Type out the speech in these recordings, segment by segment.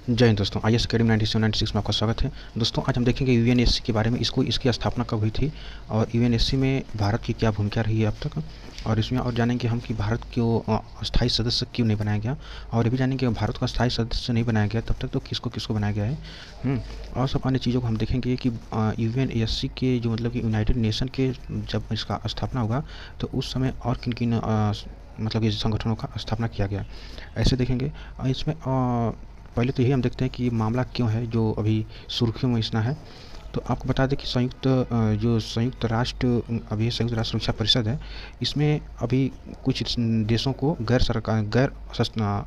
जय हिंद दोस्तों, IAS academy 9796 में आपका स्वागत है। दोस्तों आज हम देखेंगे यूएनएससी के बारे में, इसकी स्थापना कब हुई थी और यूएनएससी में भारत की क्या भूमिका रही है अब तक, और इसमें और जानेंगे हम कि भारत को अस्थायी सदस्य क्यों नहीं बनाया गया, और ये भी जानेंगे भारत को अस्थायी सदस्य नहीं बनाया गया तब तक तो किसको किसको बनाया गया है। और सब अन्य चीज़ों को हम देखेंगे कि यूएनएससी के जो मतलब कि यूनाइटेड नेशन के जब इसका स्थापना होगा तो उस समय और किन किन मतलब कि संगठनों का स्थापना किया गया, ऐसे देखेंगे। इसमें पहले तो यही हम देखते हैं कि मामला क्यों है जो अभी सुर्खियों में इसना है। तो आपको बता दें कि संयुक्त राष्ट्र सुरक्षा परिषद है, इसमें अभी कुछ देशों को गैर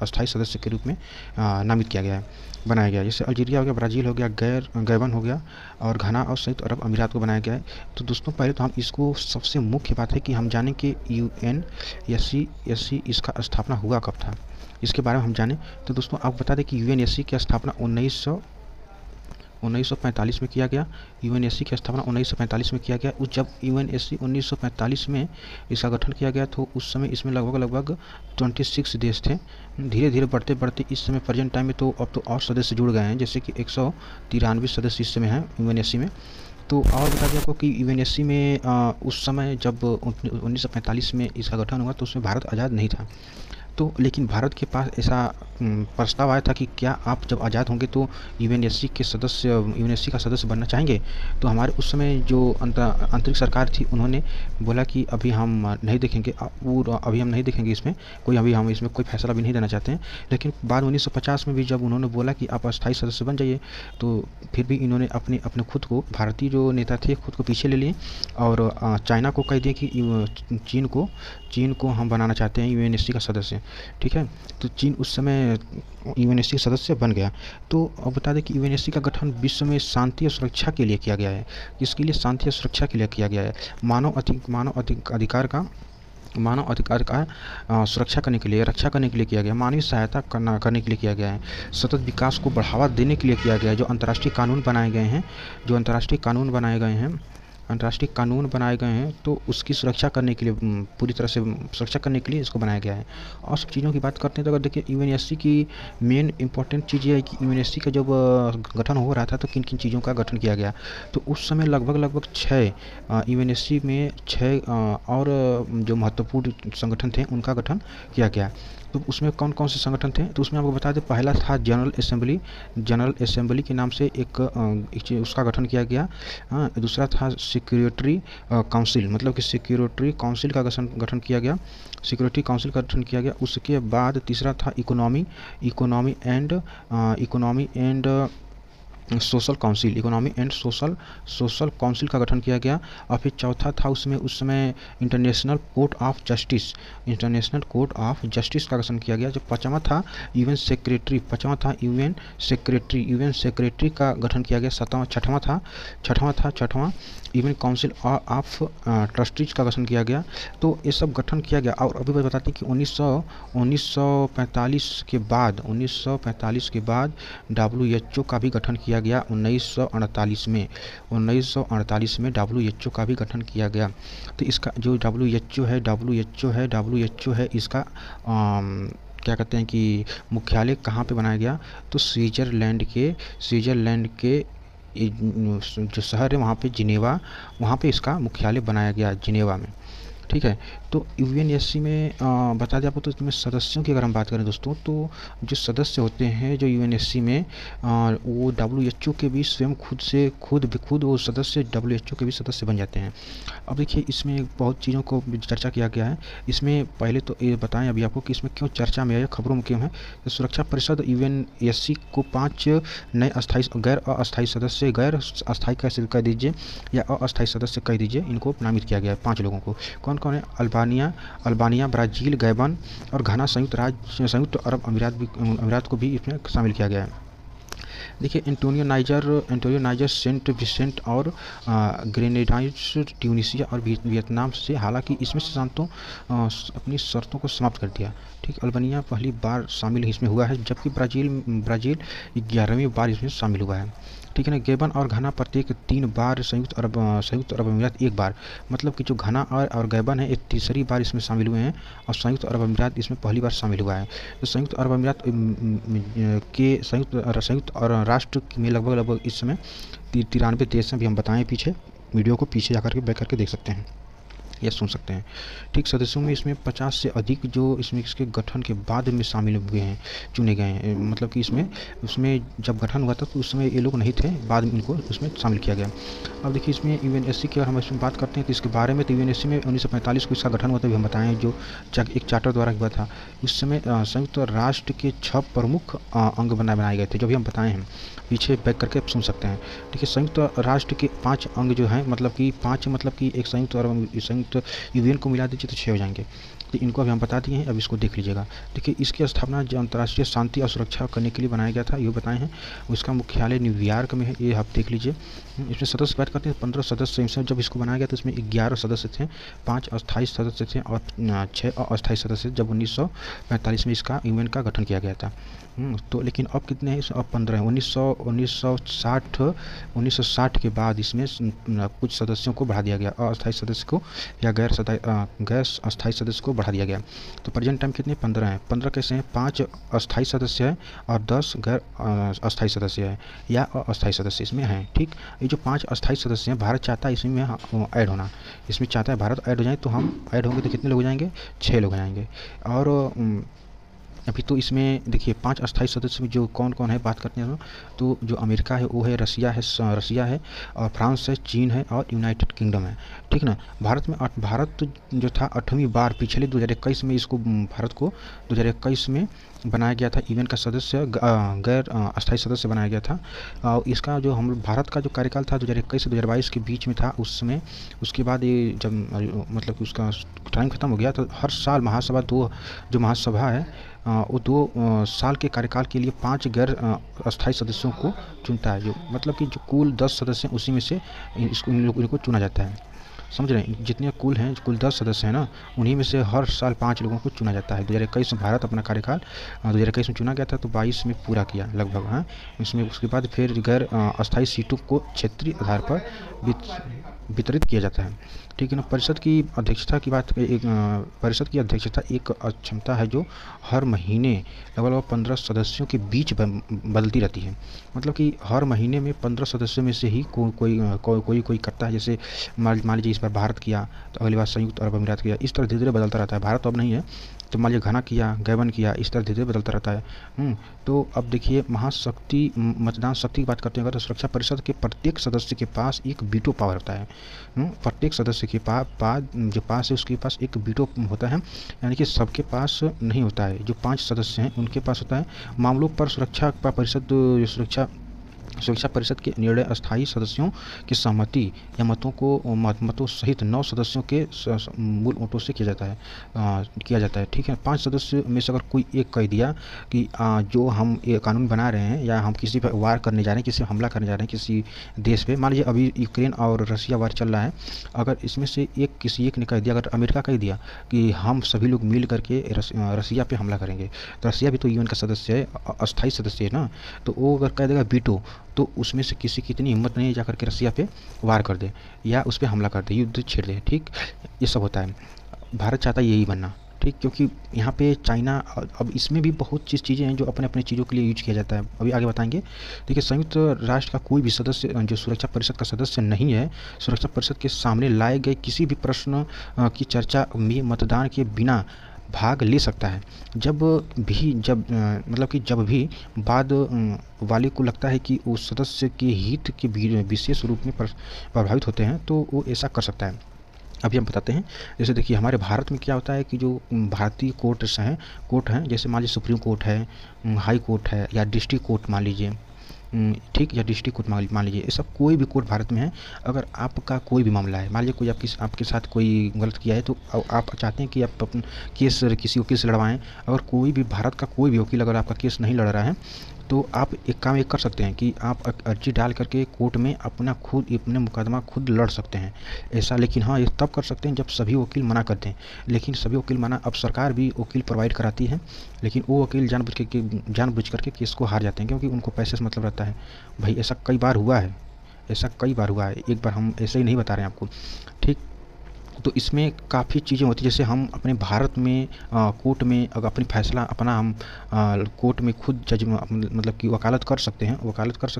अस्थायी सदस्य के रूप में नामित किया गया है, बनाया गया है। जैसे अल्जीरिया हो गया, ब्राज़ील हो गया, गैबन हो गया, और घना और संयुक्त अरब अमीरात को बनाया गया है। तो दोस्तों पहले तो हम इसको, सबसे मुख्य बात है कि हम जानें कि यूएनएससी इसका स्थापना हुआ कब था, इसके बारे में हम जानें। तो दोस्तों आपको बता दें कि यूएनएससी की स्थापना 1945 में किया गया। यूएनएससी की स्थापना 1945 में किया गया। जब यूएनएससी 1945 में इसका गठन किया गया तो उस समय इसमें लगभग 26 देश थे। धीरे धीरे बढ़ते बढ़ते इस समय प्रेजेंट टाइम में तो अब तो और सदस्य जुड़ गए हैं, जैसे कि 193 सदस्य इस समय हैं यूएनएससी में। तो और बता दें आपको कि यूएनएससी में उस समय जब 1945 में इसका गठन हुआ तो उसमें भारत आज़ाद नहीं था। तो लेकिन भारत के पास ऐसा प्रस्ताव आया था कि क्या आप जब आज़ाद होंगे तो यूएनएससी का सदस्य बनना चाहेंगे। तो हमारे उस समय जो आंतरिक सरकार थी उन्होंने बोला कि अभी हम नहीं देखेंगे, अभी हम नहीं देखेंगे इसमें कोई, अभी हम इसमें कोई फैसला भी नहीं देना चाहते हैं। लेकिन बाद 1950 में भी जब उन्होंने बोला कि आप अस्थायी सदस्य बन जाइए, तो फिर भी इन्होंने अपने खुद को, भारतीय जो नेता थे खुद को पीछे ले लिए और चाइना को कह दिए कि चीन को हम बनाना चाहते हैं यूएनएससी का सदस्य। ठीक है, तो चीन उस समय यूएनएससी का सदस्य बन गया। तो अब बता दें कि यूएनएससी का गठन विश्व में शांति और सुरक्षा के लिए किया गया है। इसके लिए शांति और सुरक्षा के लिए किया गया है, मानव अधिकार का सुरक्षा करने के लिए, रक्षा करने के लिए किया गया, मानवीय सहायता करने के लिए किया गया है, सतत विकास को बढ़ावा देने के लिए किया गया है। जो अंतर्राष्ट्रीय कानून बनाए गए हैं तो उसकी सुरक्षा करने के लिए, पूरी तरह से सुरक्षा करने के लिए इसको बनाया गया है। और सब चीज़ों की बात करते हैं तो अगर देखिए यूएनएससी की मेन इंपॉर्टेंट चीज़ ये है कि यूएनएससी का जब गठन हो रहा था तो किन किन चीज़ों का गठन किया गया। तो उस समय लगभग 6 यूएनएससी में 6 और जो महत्वपूर्ण संगठन थे उनका गठन किया गया। तो उसमें कौन कौन से संगठन थे, तो उसमें आपको बता दें, पहला था जनरल असेंबली के नाम से एक उसका गठन किया गया। दूसरा था सिक्योरिटी काउंसिल, मतलब कि सिक्योरिटी काउंसिल का गठन किया गया, सिक्योरिटी काउंसिल का गठन किया गया। उसके बाद तीसरा था इकोनॉमी एंड सोशल काउंसिल का गठन किया गया। और फिर चौथा था उसमें उस समय इंटरनेशनल कोर्ट ऑफ जस्टिस का गठन किया गया। जो पांचवा था यूएन सेक्रेटरी का गठन किया गया। छठवां यूएन काउंसिल ऑफ ट्रस्टीज का गठन किया गया। तो ये सब गठन किया गया। और अभी बताते हैं कि 1945 के बाद WHO का भी गठन किया गया। 1948 में WHO का भी गठन किया गया। तो इसका जो WHO है इसका क्या कहते हैं कि मुख्यालय कहाँ पे बनाया गया, तो स्विट्जरलैंड के जो शहर है वहाँ पे जिनेवा, वहाँ पे इसका मुख्यालय बनाया गया, जिनेवा में। ठीक है, तो यूएनएससी में बता दें आपको, तो इसमें सदस्यों की अगर हम बात करें दोस्तों, तो जो सदस्य होते हैं जो यूएनएससी में, वो WHO के भी स्वयं खुद वो सदस्य WHO के भी सदस्य बन जाते हैं। अब देखिए इसमें बहुत चीज़ों को चर्चा किया गया है। इसमें पहले तो ये बताएं अभी आपको कि इसमें क्यों चर्चा में है, खबरों में क्यों है। तो सुरक्षा परिषद यूएनएससी को 5 नए गैर अस्थायी सदस्य कह दीजिए या अस्थायी सदस्य कह दीजिए, इनको नामित किया गया है 5 लोगों को। कौन है? अल्बानिया, ब्राज़ील, गैबन और घना संयुक्त अरब अमीरात को भी इसमें शामिल किया गया है। देखिए एंटोनियो नाइजर सेंट विसेंट और ग्रेनेडाइन्स ट्यूनीशिया और वियतनाम से, हालांकि इसमें से अपनी शर्तों को समाप्त कर दिया। ठीक ठीक, अल्बानिया पहली बार शामिल इसमें हुआ है, जबकि ब्राज़ील 11वीं बार इसमें शामिल हुआ है। ठीक है ना। गैबन और घाना प्रत्येक 3 बार, संयुक्त अरब अमीरात 1 बार, मतलब कि जो घाना और गैबन है ये तीसरी बार इसमें शामिल हुए हैं और संयुक्त अरब अमीरात इसमें पहली बार शामिल हुआ है। तो संयुक्त अरब अमीरात के संयुक्त और राष्ट्र में लगभग इस समय 93 देश हैं। भी हम बताएं पीछे, वीडियो को पीछे जाकर के बैक करके देख सकते हैं या सुन सकते हैं। ठीक, सदस्यों में इसमें 50 से अधिक जो इसमें इसके गठन के बाद में शामिल हुए हैं, चुने गए हैं। मतलब कि उसमें जब गठन हुआ था तो उस समय ये लोग नहीं थे, बाद में इनको उसमें शामिल किया गया। अब देखिए इसमें यूएनएससी की अगर हम इसमें बात करते हैं तो इसके बारे में, तो यूएनएससी में 1945 को इसका गठन हुआ था, भी हम बताएं, जो एक चार्टर द्वारा हुआ था। उस समय संयुक्त राष्ट्र के 6 प्रमुख अंग बनाए गए थे, जो भी हम बताए हैं, पीछे बैक करके सुन सकते हैं। ठीक है, संयुक्त राष्ट्र के 5 अंग जो हैं, मतलब कि 5 मतलब कि एक संयुक्त यूएन को मिला दीजिए तो 6 हो जाएंगे। तो इनको अभी हम बता दिए हैं, अब इसको देख लीजिएगा। देखिए इसकी स्थापना जो अंतर्राष्ट्रीय शांति और सुरक्षा करने के लिए बनाया गया था, ये बताए हैं। उसका मुख्यालय न्यूयॉर्क में है, ये आप देख लीजिए। इसमें सदस्य बात करते हैं, 15 सदस्य। इसमें जब इसको बनाया गया तो इसमें 11 सदस्य थे, 5 अस्थायी सदस्य थे और 6 अस्थायी सदस्य, जब 1945 में इसका यूएन का गठन किया गया था। तो लेकिन अब कितने हैं? अब 15 हैं। 1960 के बाद इसमें कुछ सदस्यों को बढ़ा दिया गया, अस्थायी सदस्य को या गैर अस्थायी सदस्य को बढ़ा दिया गया। तो प्रेजेंट टाइम कितने? 15 हैं। 15 कैसे हैं? 5 अस्थायी सदस्य हैं और 10 गैर अस्थायी सदस्य हैं या अस्थायी सदस्य इसमें हैं। ठीक, ये जो 5 अस्थायी सदस्य हैं, भारत चाहता है इसमें ऐड होना, इसमें चाहता है भारत ऐड हो जाए, तो हम ऐड होंगे तो कितने लोग हो जाएंगे? 6 लोग हो जाएंगे। और अभी तो इसमें देखिए 5 अस्थायी सदस्य में जो कौन कौन है बात करते हैं, तो जो अमेरिका है वो है, रसिया है और फ्रांस है, चीन है और यूनाइटेड किंगडम है। ठीक ना। भारत जो था 8वीं बार, पिछले 2021 में इसको भारत को 2021 में बनाया गया था यूएन का सदस्य, गैर अस्थायी सदस्य बनाया गया था। और इसका जो हम भारत का जो कार्यकाल था 2021 से 2022 के बीच में था उस समय। उसके बाद ये जब मतलब कि उसका टाइम खत्म हो गया, तो हर साल महासभा जो महासभा है वो 2 साल के कार्यकाल के लिए 5 गैर अस्थायी सदस्यों को चुनता है। जो मतलब कि जो कुल 10 सदस्य हैं उसी में से इनको चुना जाता है। समझ रहे हैं? जितने कुल 10 सदस्य हैं ना, उन्हीं में से हर साल 5 लोगों को चुना जाता है। 2021 में भारत अपना कार्यकाल 2021 में चुना गया था, तो 22 में पूरा किया लगभग। हाँ, इसमें उसके बाद फिर गैर अस्थायी सीटों को क्षेत्रीय आधार पर वितरित किया जाता है। ठीक है ना। परिषद की अध्यक्षता की बात, परिषद की अध्यक्षता एक क्षमता है जो हर महीने लगभग 15 सदस्यों के बीच बदलती रहती है। मतलब कि हर महीने में 15 सदस्यों में से ही कोई करता है। जैसे मान लीजिए इस बार भारत किया तो अगली बार संयुक्त अरब अमीरात किया, इस तरह धीरे धीरे बदलता रहता है। भारत तो अब नहीं है, तो मान लीजिए घाना किया, गैबन किया, इस तरह धीरे धीरे बदलता रहता है। तो अब देखिए महाशक्ति मतदान शक्ति की बात करते हैं अगर, तो सुरक्षा परिषद के प्रत्येक सदस्य के पास एक वीटो पावर होता है। प्रत्येक सदस्य के पास है उसके पास एक वीटो होता है, यानी कि सबके पास नहीं होता है। जो 5 सदस्य हैं उनके पास होता है। मामलों पर सुरक्षा परिषद के निर्णय अस्थायी सदस्यों की सहमति या मतों सहित 9 सदस्यों के मूल वोटों से किया जाता है। ठीक है। 5 सदस्य में से अगर कोई एक कह दिया कि जो हम ये कानून बना रहे हैं या हम किसी पर वार करने जा रहे हैं, किसी पर हमला करने जा रहे हैं किसी देश पे, मान लीजिए अभी यूक्रेन और रसिया वार चल रहा है, अगर इसमें से किसी एक ने कह दिया, अगर अमेरिका कह दिया कि हम सभी लोग मिल करके रसिया पे हमला करेंगे, तो रसिया भी तो यूएन का सदस्य है, अस्थायी सदस्य है ना, तो वो अगर कह देगा वीटो, तो उसमें से किसी की इतनी हिम्मत नहीं है जाकर के रसिया पे वार कर दे या उस पर हमला कर दे, युद्ध छेड़ दे। ठीक, ये सब होता है। भारत चाहता है यही बनना। ठीक, क्योंकि यहाँ पे चाइना, अब इसमें भी बहुत चीज़ें हैं जो अपने अपने चीज़ों के लिए यूज किया जाता है, अभी आगे बताएंगे। देखिए संयुक्त राष्ट्र का कोई भी सदस्य जो सुरक्षा परिषद का सदस्य नहीं है, सुरक्षा परिषद के सामने लाए गए किसी भी प्रश्न की चर्चा में मतदान के बिना भाग ले सकता है। जब भी बाद वाले को लगता है कि उस सदस्य के हित के विशेष रूप में प्रभावित होते हैं, तो वो ऐसा कर सकता है। अभी हम बताते हैं। जैसे देखिए हमारे भारत में क्या होता है कि जो भारतीय कोर्ट हैं, जैसे मान लीजिए सुप्रीम कोर्ट है, हाई कोर्ट है या डिस्ट्रिक्ट कोर्ट मान लीजिए, ठीक, या डिस्ट्रिक्ट कोर्ट मान लीजिए, ये सब कोई भी कोर्ट भारत में है। अगर आपका कोई भी मामला है, मान लीजिए कोई आपके साथ कोई गलत किया है, तो आप चाहते हैं कि आप अपना केस किसी वकील से लड़वाएं। अगर कोई भी भारत का कोई भी वकील अगर आपका केस नहीं लड़ रहा है, तो आप एक काम कर सकते हैं कि आप अर्जी डाल करके कोर्ट में अपने मुकदमा खुद लड़ सकते हैं ऐसा। लेकिन हाँ, ये तब कर सकते हैं जब सभी वकील मना कर दें। लेकिन सभी वकील मना, अब सरकार भी वकील प्रोवाइड कराती है, लेकिन वो वकील जानबूझ करके केस को हार जाते हैं, क्योंकि उनको पैसे से मतलब रहता है। भाई ऐसा कई बार हुआ है, ऐसा कई बार हुआ है, एक बार हम ऐसे ही नहीं बता रहे हैं आपको, ठीक। तो इसमें काफ़ी चीज़ें होती हैं, जैसे हम अपने भारत में कोर्ट में अगर अपनी फैसला अपना हम कोर्ट में खुद जज मतलब कि वकालत कर सकते हैं,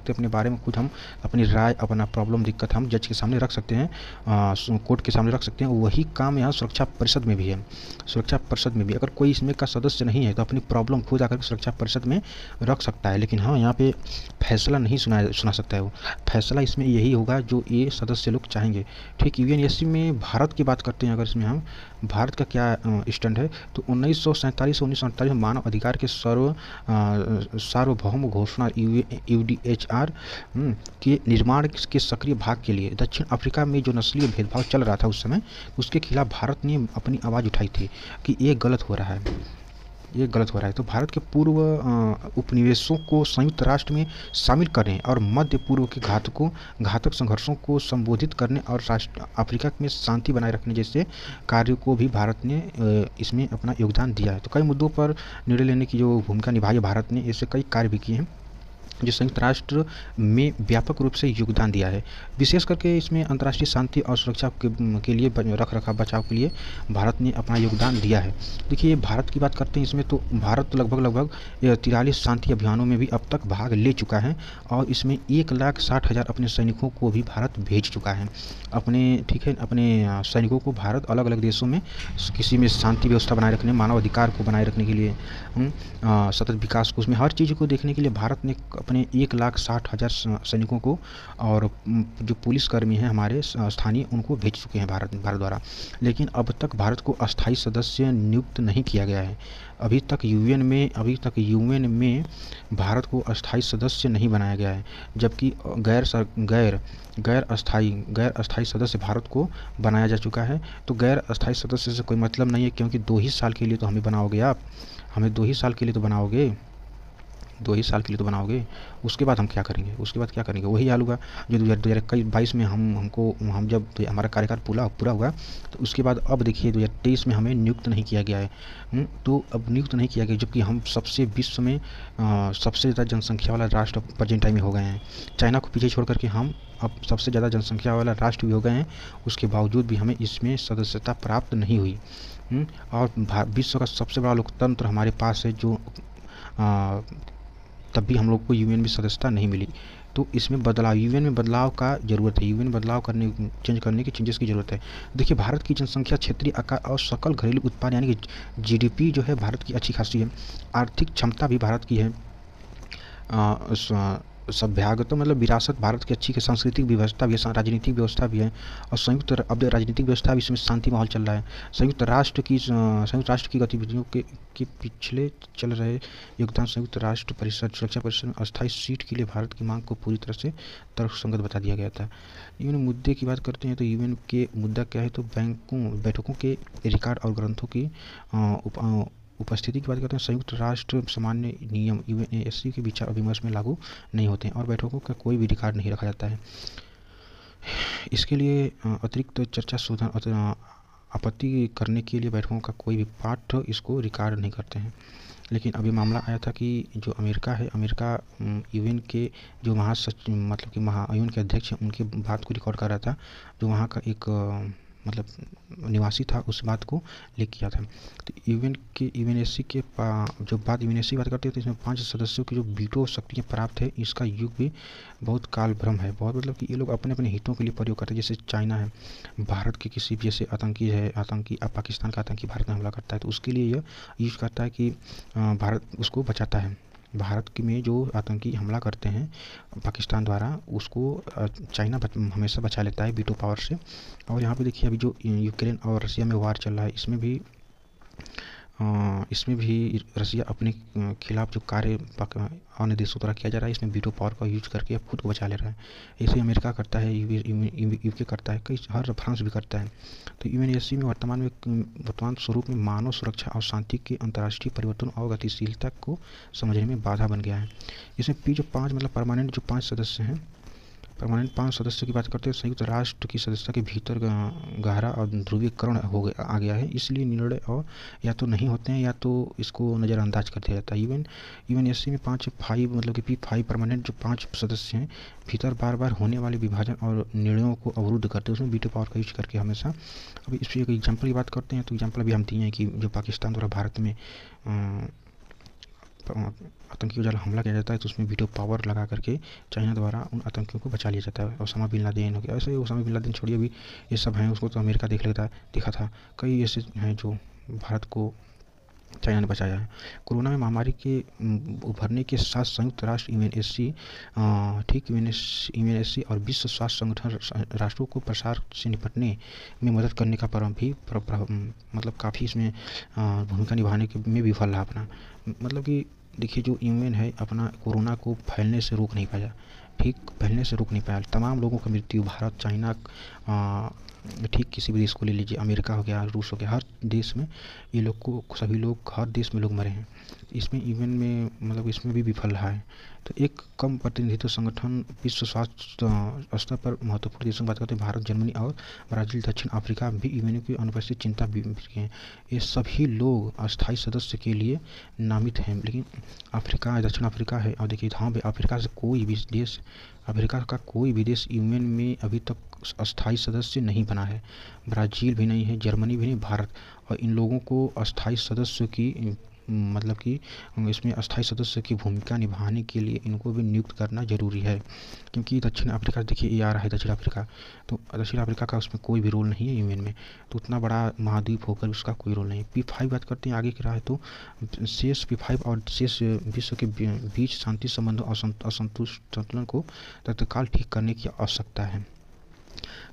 अपने बारे में खुद हम अपनी राय, अपना प्रॉब्लम, दिक्कत हम जज के सामने रख सकते हैं, कोर्ट के सामने रख सकते हैं। वही काम यहाँ सुरक्षा परिषद में भी है। सुरक्षा परिषद में भी अगर कोई इसमें का सदस्य नहीं है तो अपनी प्रॉब्लम खुद आकर सुरक्षा परिषद में रख सकता है। लेकिन हाँ, यहाँ पे फैसला नहीं सुना सकता है वो। फैसला इसमें यही होगा जो ये सदस्य लोग चाहेंगे, ठीक। यूएनएससी में भारत की बात करते हैं, अगर इसमें हम भारत का क्या स्टैंड है, तो 1947 से 1948 में मानव अधिकार के सार्वभौम घोषणा यूडीएचआर के निर्माण के सक्रिय भाग के लिए दक्षिण अफ्रीका में जो नस्लीय भेदभाव चल रहा था उस समय, उसके खिलाफ भारत ने अपनी आवाज़ उठाई थी कि ये गलत हो रहा है, ये गलत हो रहा है। तो भारत के पूर्व उपनिवेशों को संयुक्त राष्ट्र में शामिल करने और मध्य पूर्व के घातक संघर्षों को संबोधित करने और अफ्रीका में शांति बनाए रखने जैसे कार्यों को भी भारत ने इसमें अपना योगदान दिया है। तो कई मुद्दों पर निर्णय लेने की जो भूमिका निभाई है भारत ने, ऐसे कई कार्य भी किए हैं जो संयुक्त राष्ट्र में व्यापक रूप से योगदान दिया है। विशेष करके इसमें अंतर्राष्ट्रीय शांति और सुरक्षा के लिए रख रखाव बचाव के लिए भारत ने अपना योगदान दिया है। देखिए, भारत की बात करते हैं इसमें, तो भारत लगभग 43 शांति अभियानों में भी अब तक भाग ले चुका है और इसमें 1,60,000 अपने सैनिकों को भी भारत भेज चुका है। अपने सैनिकों को भारत अलग अलग देशों में किसी में शांति व्यवस्था बनाए रखने, मानव अधिकार को बनाए रखने के लिए, सतत विकास को, उसमें हर चीज़ को देखने के लिए भारत ने अपने 1,60,000 सैनिकों को और जो पुलिसकर्मी हैं हमारे स्थानीय, उनको भेज चुके हैं भारत द्वारा। लेकिन अब तक भारत को अस्थायी सदस्य नियुक्त नहीं किया गया है। अभी तक यूएन में भारत को अस्थायी सदस्य नहीं बनाया गया है, जबकि गैर अस्थायी सदस्य भारत को बनाया जा चुका है। तो गैर अस्थायी सदस्य से कोई मतलब नहीं है, क्योंकि 2 ही साल के लिए तो हमें बनाओगे आप, हमें 2 ही साल के लिए तो बनाओगे, 2 ही साल के लिए तो बनाओगे। उसके बाद हम क्या करेंगे? वही हाल होगा जो 2022 में हम जब हमारा कार्यकाल पूरा हुआ, तो उसके बाद अब देखिए 2023 में हमें नियुक्त नहीं किया गया है। तो अब नियुक्त नहीं किया गया, जबकि हम विश्व में सबसे ज़्यादा जनसंख्या वाला राष्ट्र प्रेजेंट टाइम में हो गए हैं। चाइना को पीछे छोड़ करके हम अब सबसे ज़्यादा जनसंख्या वाला राष्ट्र भी हो गए हैं। उसके बावजूद भी हमें इसमें सदस्यता प्राप्त नहीं हुई। और विश्व का सबसे बड़ा लोकतंत्र हमारे पास है, जो तब भी हम लोग को यूएन में सदस्यता नहीं मिली। तो इसमें यूएन में बदलाव का ज़रूरत है, चेंजेस की ज़रूरत है। देखिए, भारत की जनसंख्या, क्षेत्रीय आकार और सकल घरेलू उत्पाद यानी कि जीडीपी जो है भारत की अच्छी खासी है। आर्थिक क्षमता भी भारत की है। सभ्यागत मतलब विरासत भारत की अच्छी है। सांस्कृतिक व्यवस्था भी है, राजनीतिक व्यवस्था भी है। और अब राजनीतिक व्यवस्था भी, इसमें शांति माहौल चल रहा है। संयुक्त राष्ट्र की गतिविधियों के पिछले चल रहे योगदान संयुक्त राष्ट्र सुरक्षा परिषद में अस्थायी सीट के लिए भारत की मांग को पूरी तरह से तर्कसंगत बता दिया गया था। यूएन मुद्दे की बात करते हैं तो यूएन के मुद्दा क्या है, तो बैठकों के रिकॉर्ड और ग्रंथों की उपस्थिति की बात करते हैं। संयुक्त राष्ट्र सामान्य नियम यूएनएससी के विचार विमर्श में लागू नहीं होते हैं और बैठकों का कोई भी रिकॉर्ड नहीं रखा जाता है। इसके लिए अतिरिक्त चर्चा शोधन आपत्ति करने के लिए बैठकों का कोई भी पाठ इसको रिकॉर्ड नहीं करते हैं। लेकिन अभी मामला आया था कि जो अमेरिका यूएन के जो मतलब कि यूएन के अध्यक्ष हैं, उनकी बात को रिकॉर्ड कर रहा था। जो वहाँ का एक मतलब निवासी था, उस बात को लिख किया था। तो यूएनएससी की बात करते हैं, तो इसमें 5 सदस्यों की जो वीटो शक्तियाँ प्राप्त है, इसका युग भी बहुत काल भ्रम है। बहुत मतलब कि ये लोग अपने अपने हितों के लिए प्रयोग करते हैं। जैसे चाइना है, भारत के किसी भी जैसे पाकिस्तान का आतंकी भारत में हमला करता है, तो उसके लिए यह यूज करता है कि भारत उसको बचाता है। भारत में जो आतंकी हमला करते हैं पाकिस्तान द्वारा, उसको चाइना हमेशा बचा लेता है वीटो पावर से। और यहाँ पे देखिए, अभी जो यूक्रेन और रसिया में वार चल रहा है, इसमें भी इसमें भी रसिया अपने खिलाफ जो कार्य अन्य देशों द्वारा किया जा रहा है, इसमें वीटो पावर का यूज करके अब खुद को बचा ले रहा है। ऐसे अमेरिका करता है, यूके करता है, कई हर फ्रांस भी करता है। तो यूएनएससी में वर्तमान स्वरूप में मानव सुरक्षा और शांति के अंतर्राष्ट्रीय परिवर्तन और गतिशीलता को समझने में बाधा बन गया है। इसमें जो 5 मतलब परमानेंट जो 5 सदस्य हैं, परमानेंट 5 सदस्यों की बात करते हैं, संयुक्त राष्ट्र की सदस्यता के भीतर गहरा और ध्रुवीकरण आ गया है। इसलिए निर्णय और या तो नहीं होते हैं या तो इसको नज़रअंदाज कर दिया जाता है। यूएनएससी में 5 मतलब कि P5 परमानेंट जो 5 सदस्य हैं, भीतर बार बार होने वाले विभाजन और निर्णयों को अवरुद्ध करते हैं, उसमें वीटो पावर का यूज करके हमेशा। अभी इस पर एक एग्जाम्पल की बात करते हैं, तो एग्जाम्पल अभी हम दिए हैं कि जो पाकिस्तान द्वारा भारत में आतंकी जाल हमला किया जाता है, तो उसमें वीटो पावर लगा करके चाइना द्वारा उन आतंकियों को बचा लिया जाता है। ओसामा बिन लादेन हो गया, ऐसे ओसामा बिन लादेन छोड़िए, अभी ये सब हैं, उसको तो अमेरिका देखा था। कई ऐसे हैं जो भारत को चाइना ने बचाया है। कोरोना में महामारी के उभरने के साथ संयुक्त राष्ट्र यूएनएससी और विश्व स्वास्थ्य संगठन राष्ट्रों को प्रसार से निपटने में मदद करने का भी मतलब काफ़ी इसमें भूमिका निभाने में विफल रहा अपना। मतलब कि देखिए, जो यूएन है अपना कोरोना को फैलने से रोक नहीं पाया, फैलने से रोक नहीं पाया। तमाम लोगों का मृत्यु, भारत, चाइना, किसी भी देश को ले लीजिए, अमेरिका हो गया, रूस हो गया, हर देश में ये लोग को सभी लोग हर देश में लोग मरे हैं। इसमें यूएन में मतलब इसमें भी विफल रहा है। तो एक कम प्रतिनिधित्व संगठन विश्व स्वास्थ्य स्तर पर महत्वपूर्ण देशों की बात करते हैं, भारत, जर्मनी और ब्राज़ील, दक्षिण अफ्रीका भी यूएन की अनुपस्थित चिंता भी हैं। ये सभी लोग अस्थायी सदस्य के लिए नामित हैं, लेकिन दक्षिण अफ्रीका है, और देखिए हाँ भाई, अफ्रीका का कोई भी देश यूएन में अभी तक अस्थायी सदस्य नहीं बना है। ब्राज़ील भी नहीं है, जर्मनी भी नहीं, भारत। और इन लोगों को अस्थायी सदस्य की मतलब कि इसमें अस्थायी सदस्य की भूमिका निभाने के लिए इनको भी नियुक्त करना जरूरी है, क्योंकि दक्षिण अफ्रीका देखिए ये आ रहा है दक्षिण अफ्रीका, तो दक्षिण अफ्रीका का उसमें कोई भी रोल नहीं है यूएन में। तो उतना बड़ा महाद्वीप होकर उसका कोई रोल नहीं है। P5 बात करते हैं आगे की राह, तो शेष P5 और शेष विश्व के बीच शांति संबंधों और संतुलन को तत्काल ठीक करने की आवश्यकता है।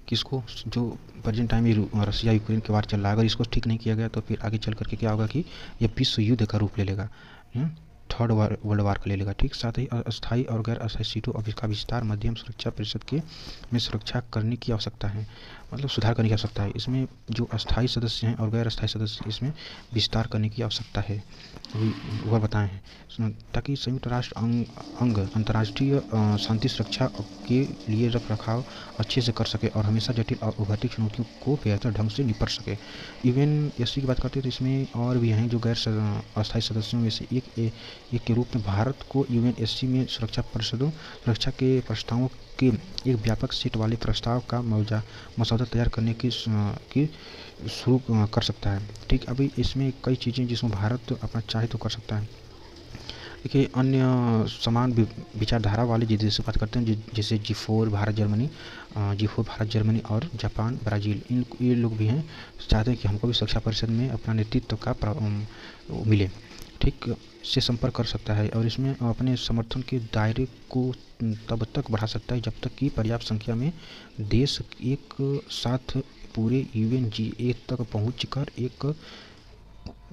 किसको, जो प्रेजेंट टाइम में रसिया यूक्रेन के वार चल रहा है, अगर इसको ठीक नहीं किया गया तो फिर आगे चल करके क्या होगा कि ये विश्व युद्ध का रूप ले लेगा, थर्ड वर्ल्ड वार का ले लेगा। ठीक, साथ ही अस्थायी और गैर अस्थायी सीटों और इसका विस्तार मध्यम सुरक्षा परिषद में सुरक्षा करने की आवश्यकता है, मतलब सुधार करने की आवश्यकता है। इसमें जो अस्थायी सदस्य हैं और गैर अस्थायी सदस्य, इसमें विस्तार करने की आवश्यकता है, वह बताए हैं, ताकि संयुक्त राष्ट्र अंग अंतर्राष्ट्रीय शांति सुरक्षा के लिए रख रखाव अच्छे से कर सके और हमेशा जटिल और उभरती चुनौतियों को बेहतर ढंग से निपट सके। यूएनएससी की बात करते हैं तो इसमें और भी हैं जो गैर अस्थायी सदस्यों में से एक के रूप में भारत को यूएनएससी में सुरक्षा के प्रस्तावों के एक व्यापक सेट वाले प्रस्ताव का मसौदा तैयार करने की शुरू कर सकता है। ठीक, अभी इसमें कई चीज़ें जिसमें भारत अपना चाहे तो कर सकता है। देखिए, अन्य समान विचारधारा वाले जिस देश से बात करते हैं, जैसे G4 भारत, जर्मनी और जापान, ब्राज़ील, ये लोग भी हैं, चाहते हैं कि हमको भी सुरक्षा परिषद में अपना नेतृत्व का मिले। ठीक, से संपर्क कर सकता है और इसमें अपने समर्थन के दायरे को तब तक बढ़ा सकता है जब तक कि पर्याप्त संख्या में देश एक साथ पूरे UNGA तक पहुंचकर एक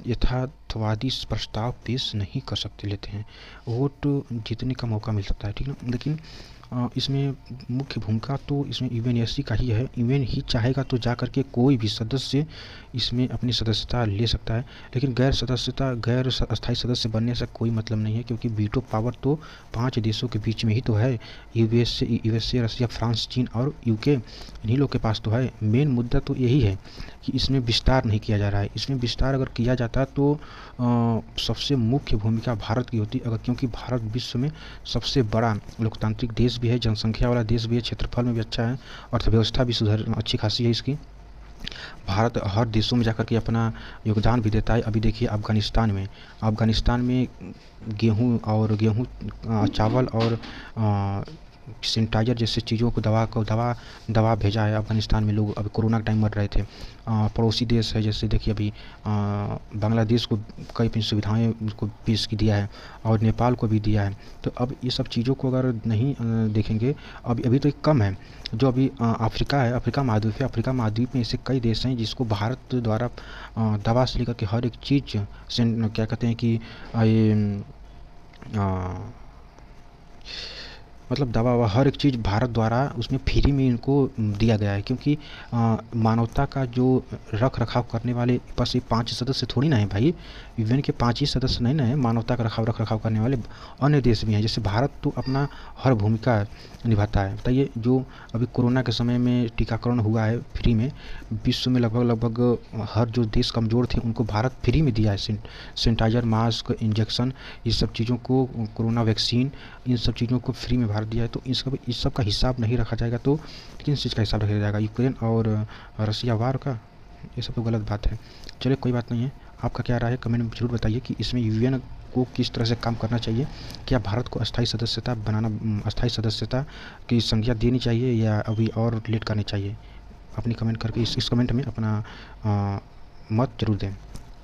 यथार्थवादी प्रस्ताव पेश नहीं कर लेते हैं। वोट जीतने का मौका मिल सकता है, ठीक ना। लेकिन इसमें मुख्य भूमिका तो इसमें यूएनएससी का ही है। यूएन ही चाहेगा तो जा करके कोई भी सदस्य इसमें अपनी सदस्यता ले सकता है, लेकिन गैर अस्थायी सदस्य बनने से कोई मतलब नहीं है, क्योंकि वीटो पावर तो 5 देशों के बीच में ही तो है, यूएसए, रसिया, फ्रांस, चीन और यूके, इन्हीं लोग के पास तो है। मेन मुद्दा तो यही है कि इसमें विस्तार नहीं किया जा रहा है। इसमें विस्तार अगर किया जाता तो सबसे मुख्य भूमिका भारत की होती, क्योंकि भारत विश्व में सबसे बड़ा लोकतांत्रिक देश भी है, जनसंख्या वाला देश भी है, क्षेत्रफल में भी अच्छा है, अर्थव्यवस्था भी अच्छी खासी है इसकी। भारत हर देशों में जाकर के अपना योगदान भी देता है। अभी देखिए अफगानिस्तान में गेहूँ, चावल और सैनिटाइजर जैसे चीज़ों को दवा भेजा है अफ़गानिस्तान में। लोग अभी कोरोना के टाइम मर रहे थे। पड़ोसी देश है जैसे देखिए अभी बांग्लादेश को कई सुविधाएं उनको पेश की दिया है और नेपाल को भी दिया है। तो अब ये सब चीज़ों को अगर नहीं देखेंगे, अभी तो एक कम है। जो अभी अफ्रीका है, अफ्रीका महाद्वीप है, अफ्रीका महाद्वीप में ऐसे कई देश हैं जिसको भारत द्वारा दवा से लेकर के हर एक चीज़ से क्या कहते हैं कि ये मतलब दवा ववा हर एक चीज़ भारत द्वारा उसमें फ्री में इनको दिया गया है। क्योंकि मानवता का जो रख रखाव करने वाले बस ये 5 सदस्य थोड़ी ना है भाई, यूएन के 5 ही सदस्य नहीं ना है, मानवता का रख रखाव करने वाले अन्य देश भी हैं। जैसे भारत तो अपना हर भूमिका निभाता है। बताइए जो अभी कोरोना के समय में टीकाकरण हुआ है फ्री में, विश्व में लगभग हर जो देश कमज़ोर थे उनको भारत फ्री में दिया है। सैनिटाइजर, मास्क, इंजेक्शन, ये सब चीज़ों को, कोरोना वैक्सीन, इन सब चीज़ों को फ्री में भारत दिया है। तो इस सब का हिसाब नहीं रखा जाएगा तो किन चीज़ का हिसाब रखा जाएगा? यूक्रेन और रसिया वार का? ये सब तो गलत बात है। चलिए कोई बात नहीं है, आपका क्या राय है कमेंट में ज़रूर बताइए कि इसमें यूएन को किस तरह से काम करना चाहिए। क्या भारत को अस्थायी सदस्यता की संज्ञा देनी चाहिए या अभी और लेट करनी चाहिए? अपनी कमेंट करके इस कमेंट में अपना मत जरूर दें।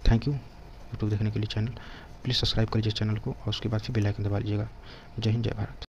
थैंक यू यूट्यूब देखने के लिए। चैनल प्लीज़ सब्सक्राइब करिए चैनल को और उसके बाद फिर बेल आइकन दबा लीजिएगा। जय हिंद, जय भारत।